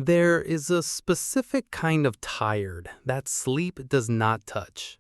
There is a specific kind of tired that sleep does not touch.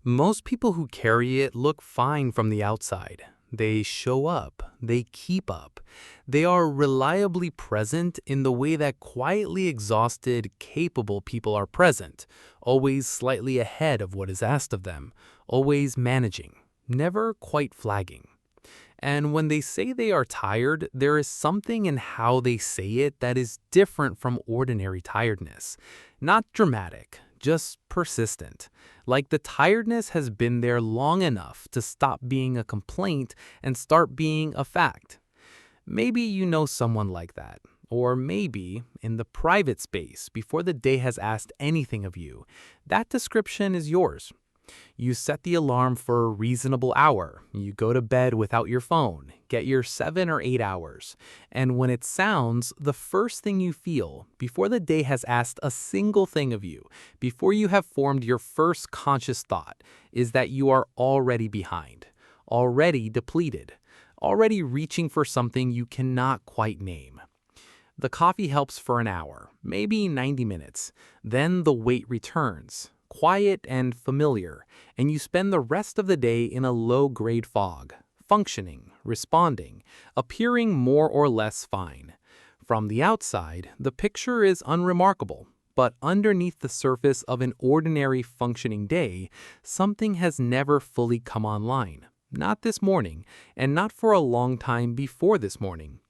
Most people who carry it look fine from the outside. They show up, they keep up. They are reliably present in the way that quietly exhausted, capable people are present, always slightly ahead of what is asked of them, always managing, never quite flagging. And when they say they are tired, there is something in how they say it that is different from ordinary tiredness. Not dramatic, just persistent. Like the tiredness has been there long enough to stop being a complaint and start being a fact. Maybe you know someone like that. Or maybe, in the private space, before the day has asked anything of you, that description is yours. You set the alarm for a reasonable hour. You go to bed without your phone, get your 7 or 8 hours. And when it sounds, the first thing you feel, before the day has asked a single thing of you, before you have formed your first conscious thought, is that you are already behind, already depleted, already reaching for something you cannot quite name. The coffee helps for an hour, maybe 90 minutes. Then the weight returns, quiet and familiar, and you spend the rest of the day in a low-grade fog, functioning, responding, appearing more or less fine. From the outside, the picture is unremarkable, but underneath the surface of an ordinary functioning day, something has never fully come online. Not this morning, and not for a long time before this morning.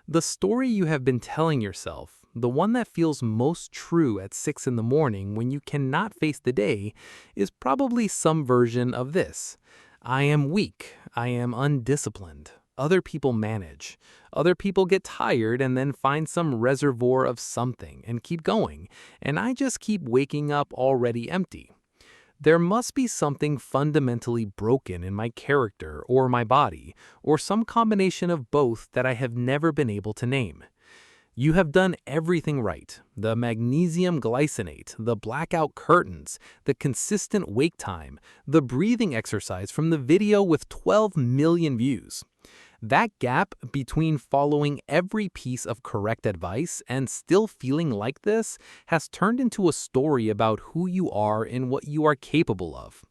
The story you have been telling yourself, the one that feels most true at 6 in the morning when you cannot face the day, is probably some version of this. I am weak. I am undisciplined. Other people manage. Other people get tired and then find some reservoir of something and keep going, and I just keep waking up already empty. There must be something fundamentally broken in my character or my body, or some combination of both that I have never been able to name. You have done everything right. The magnesium glycinate, the blackout curtains, the consistent wake time, the breathing exercise from the video with 12 million views. That gap between following every piece of correct advice and still feeling like this has turned into a story about who you are and what you are capable of.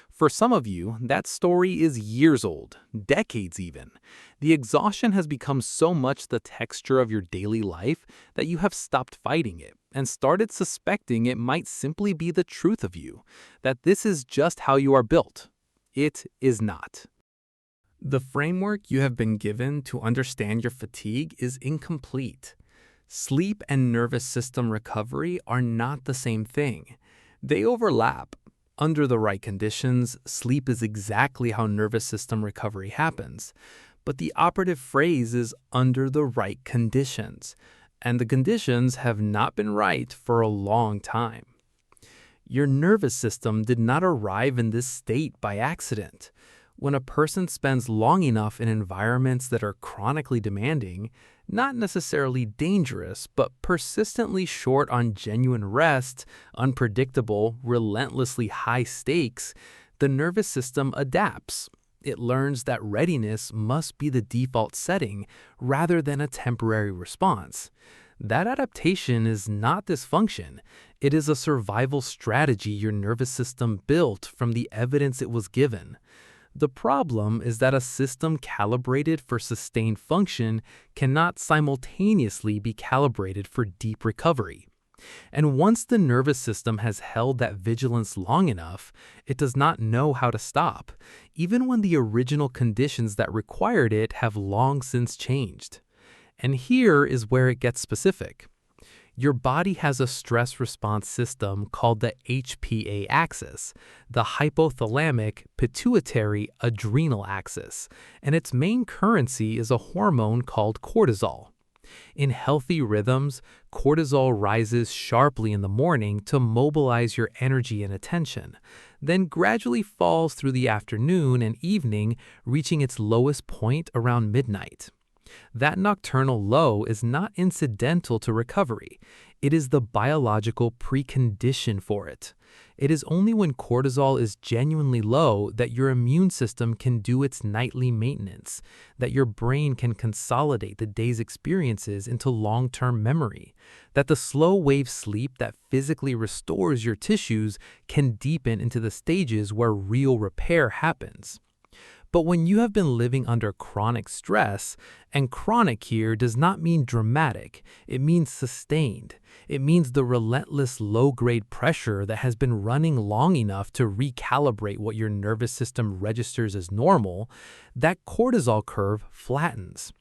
For some of you, that story is years old, decades even. The exhaustion has become so much the texture of your daily life that you have stopped fighting it and started suspecting it might simply be the truth of you, that this is just how you are built. It is not. The framework you have been given to understand your fatigue is incomplete. Sleep and nervous system recovery are not the same thing. They overlap. Under the right conditions, sleep is exactly how nervous system recovery happens. But the operative phrase is under the right conditions, and the conditions have not been right for a long time. Your nervous system did not arrive in this state by accident. When a person spends long enough in environments that are chronically demanding, not necessarily dangerous, but persistently short on genuine rest, unpredictable, relentlessly high stakes, the nervous system adapts. It learns that readiness must be the default setting rather than a temporary response. That adaptation is not dysfunction. It is a survival strategy your nervous system built from the evidence it was given. The problem is that a system calibrated for sustained function cannot simultaneously be calibrated for deep recovery. And once the nervous system has held that vigilance long enough, it does not know how to stop, even when the original conditions that required it have long since changed. And here is where it gets specific. Your body has a stress response system called the HPA axis, the hypothalamic pituitary adrenal axis, and its main currency is a hormone called cortisol. In healthy rhythms, cortisol rises sharply in the morning to mobilize your energy and attention, then gradually falls through the afternoon and evening, reaching its lowest point around midnight. That nocturnal low is not incidental to recovery. It is the biological precondition for it. It is only when cortisol is genuinely low that your immune system can do its nightly maintenance, that your brain can consolidate the day's experiences into long-term memory, that the slow-wave sleep that physically restores your tissues can deepen into the stages where real repair happens. But when you have been living under chronic stress, and chronic here does not mean dramatic, it means sustained. It means the relentless low-grade pressure that has been running long enough to recalibrate what your nervous system registers as normal, that cortisol curve flattens.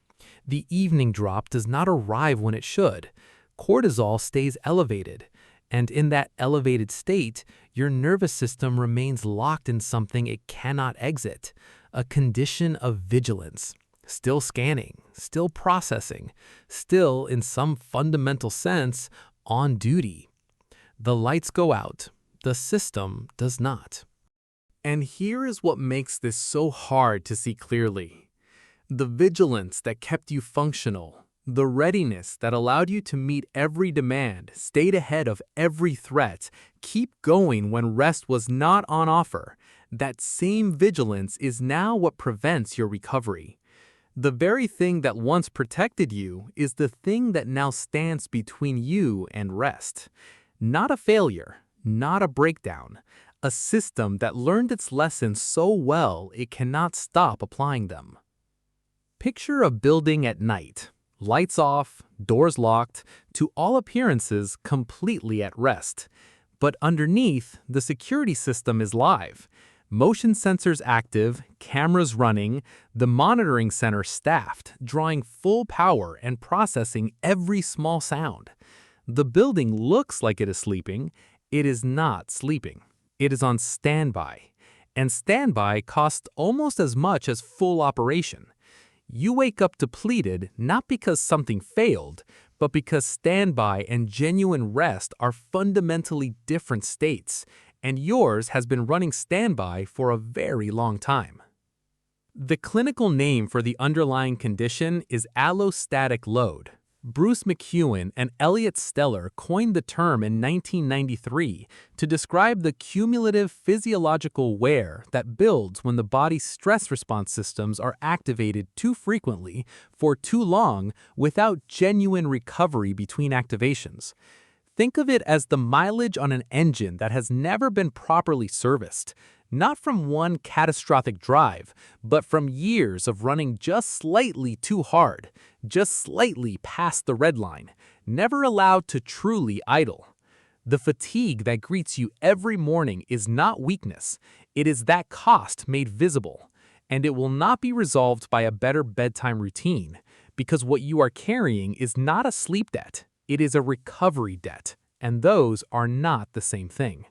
The evening drop does not arrive when it should. Cortisol stays elevated. And in that elevated state, your nervous system remains locked in something it cannot exit, a condition of vigilance, still scanning, still processing, still, in some fundamental sense, on duty. The lights go out, the system does not. And here is what makes this so hard to see clearly. The vigilance that kept you functional, the readiness that allowed you to meet every demand, stayed ahead of every threat, keep going when rest was not on offer, that same vigilance is now what prevents your recovery. The very thing that once protected you is the thing that now stands between you and rest. Not a failure, not a breakdown, a system that learned its lessons so well it cannot stop applying them. Picture a building at night. Lights off, doors locked, to all appearances completely at rest. But underneath, the security system is live. Motion sensors active, cameras running, the monitoring center staffed, drawing full power and processing every small sound. The building looks like it is sleeping. It is not sleeping. It is on standby. And standby costs almost as much as full operation. You wake up depleted not because something failed, but because standby and genuine rest are fundamentally different states, and yours has been running standby for a very long time. The clinical name for the underlying condition is allostatic load. Bruce McEwen and Elliot Steller coined the term in 1993 to describe the cumulative physiological wear that builds when the body's stress response systems are activated too frequently for too long without genuine recovery between activations. Think of it as the mileage on an engine that has never been properly serviced, not from one catastrophic drive, but from years of running just slightly too hard, just slightly past the red line, never allowed to truly idle. The fatigue that greets you every morning is not weakness, it is that cost made visible, and it will not be resolved by a better bedtime routine, because what you are carrying is not a sleep debt, it is a recovery debt, and those are not the same thing.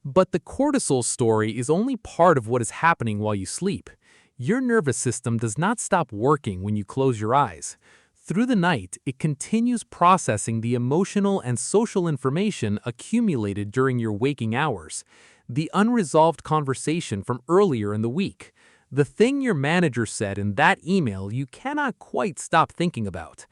But the cortisol story is only part of what is happening while you sleep. Your nervous system does not stop working when you close your eyes. Through the night, it continues processing the emotional and social information accumulated during your waking hours. The unresolved conversation from earlier in the week. The thing your manager said in that email you cannot quite stop thinking about.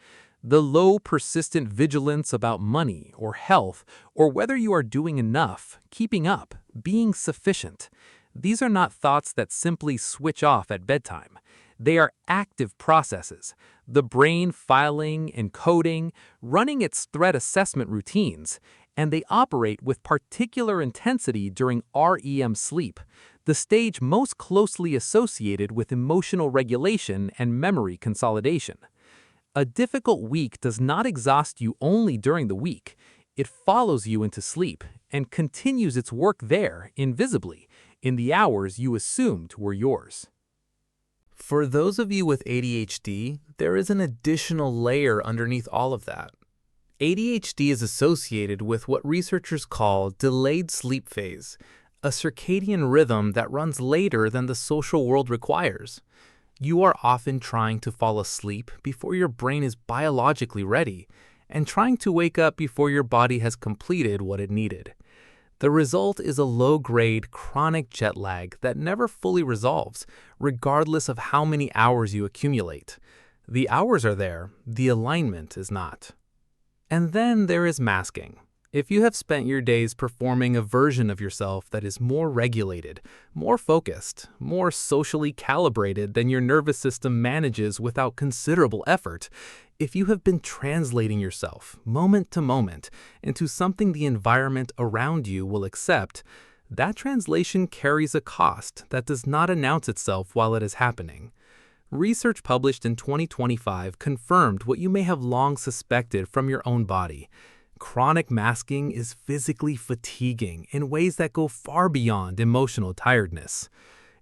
The low, persistent vigilance about money or health, or whether you are doing enough, keeping up, being sufficient. These are not thoughts that simply switch off at bedtime. They are active processes, the brain filing, encoding, running its threat assessment routines, and they operate with particular intensity during REM sleep, the stage most closely associated with emotional regulation and memory consolidation. A difficult week does not exhaust you only during the week. It follows you into sleep and continues its work there, invisibly, in the hours you assumed were yours. For those of you with ADHD, there is an additional layer underneath all of that. ADHD is associated with what researchers call delayed sleep phase, a circadian rhythm that runs later than the social world requires. You are often trying to fall asleep before your brain is biologically ready, and trying to wake up before your body has completed what it needed. The result is a low-grade, chronic jet lag that never fully resolves, regardless of how many hours you accumulate. The hours are there, the alignment is not. And then there is masking. If you have spent your days performing a version of yourself that is more regulated, more focused, more socially calibrated than your nervous system manages without considerable effort, if you have been translating yourself, moment to moment, into something the environment around you will accept, that translation carries a cost that does not announce itself while it is happening. Research published in 2025 confirmed what you may have long suspected from your own body. Chronic masking is physically fatiguing in ways that go far beyond emotional tiredness.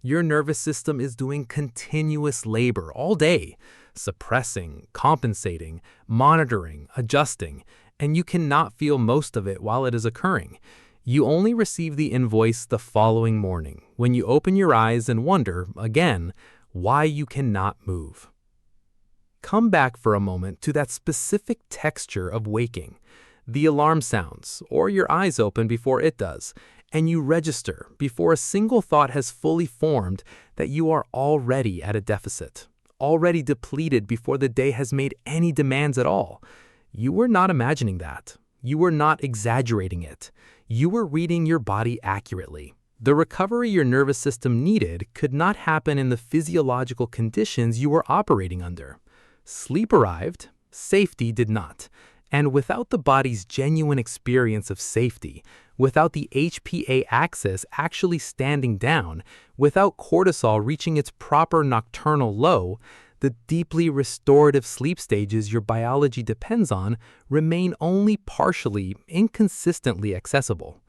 Your nervous system is doing continuous labor all day, suppressing, compensating, monitoring, adjusting, and you cannot feel most of it while it is occurring. You only receive the invoice the following morning, when you open your eyes and wonder, again, why you cannot move. Come back for a moment to that specific texture of waking. The alarm sounds, or your eyes open before it does, and you register before a single thought has fully formed that you are already at a deficit, already depleted before the day has made any demands at all. You were not imagining that. You were not exaggerating it. You were reading your body accurately. The recovery your nervous system needed could not happen in the physiological conditions you were operating under. Sleep arrived, safety did not. And without the body's genuine experience of safety, without the HPA axis actually standing down, without cortisol reaching its proper nocturnal low, the deeply restorative sleep stages your biology depends on remain only partially, inconsistently accessible.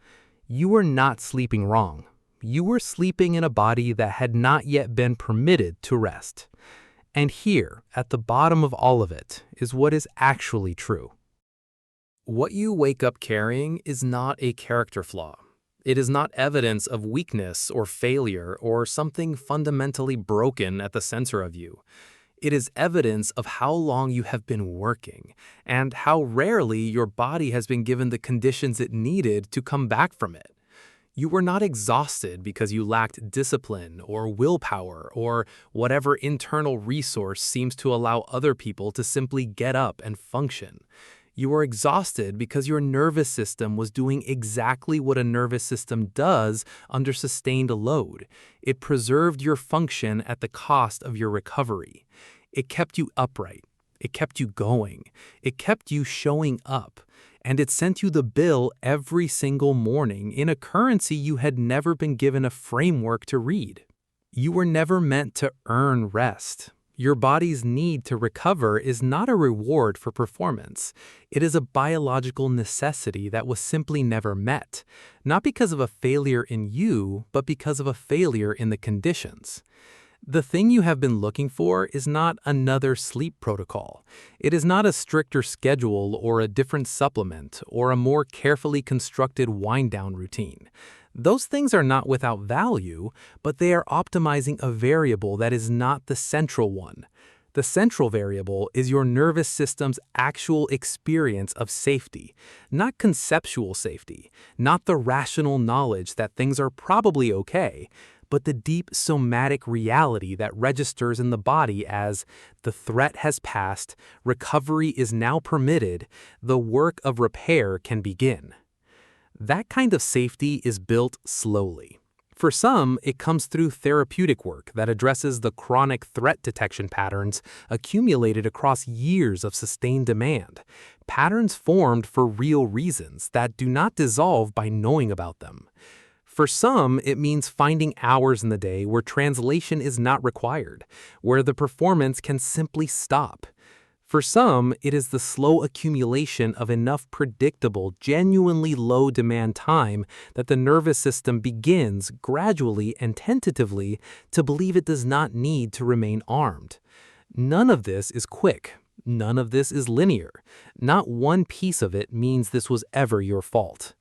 You were not sleeping wrong. You were sleeping in a body that had not yet been permitted to rest. And here, at the bottom of all of it, is what is actually true. What you wake up carrying is not a character flaw. It is not evidence of weakness or failure or something fundamentally broken at the center of you. It is evidence of how long you have been working and how rarely your body has been given the conditions it needed to come back from it. You were not exhausted because you lacked discipline or willpower or whatever internal resource seems to allow other people to simply get up and function. You were exhausted because your nervous system was doing exactly what a nervous system does under sustained load. It preserved your function at the cost of your recovery. It kept you upright. It kept you going. It kept you showing up. And it sent you the bill every single morning in a currency you had never been given a framework to read. You were never meant to earn rest. Your body's need to recover is not a reward for performance. It is a biological necessity that was simply never met, not because of a failure in you, but because of a failure in the conditions. The thing you have been looking for is not another sleep protocol. It is not a stricter schedule or a different supplement or a more carefully constructed wind-down routine. Those things are not without value, but they are optimizing a variable that is not the central one. The central variable is your nervous system's actual experience of safety, not conceptual safety, not the rational knowledge that things are probably okay, but the deep somatic reality that registers in the body as the threat has passed, recovery is now permitted, the work of repair can begin. That kind of safety is built slowly. For some, it comes through therapeutic work that addresses the chronic threat detection patterns accumulated across years of sustained demand, patterns formed for real reasons that do not dissolve by knowing about them. For some, it means finding hours in the day where translation is not required, where the performance can simply stop. For some, it is the slow accumulation of enough predictable, genuinely low-demand time that the nervous system begins, gradually and tentatively, to believe it does not need to remain armed. None of this is quick. None of this is linear. Not one piece of it means this was ever your fault.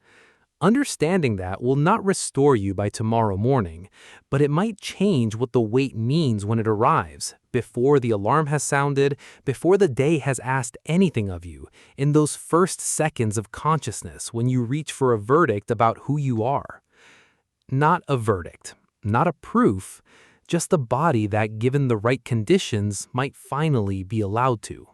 Understanding that will not restore you by tomorrow morning, but it might change what the wait means when it arrives, before the alarm has sounded, before the day has asked anything of you, in those first seconds of consciousness when you reach for a verdict about who you are. Not a verdict, not a proof, just a body that, given the right conditions, might finally be allowed to.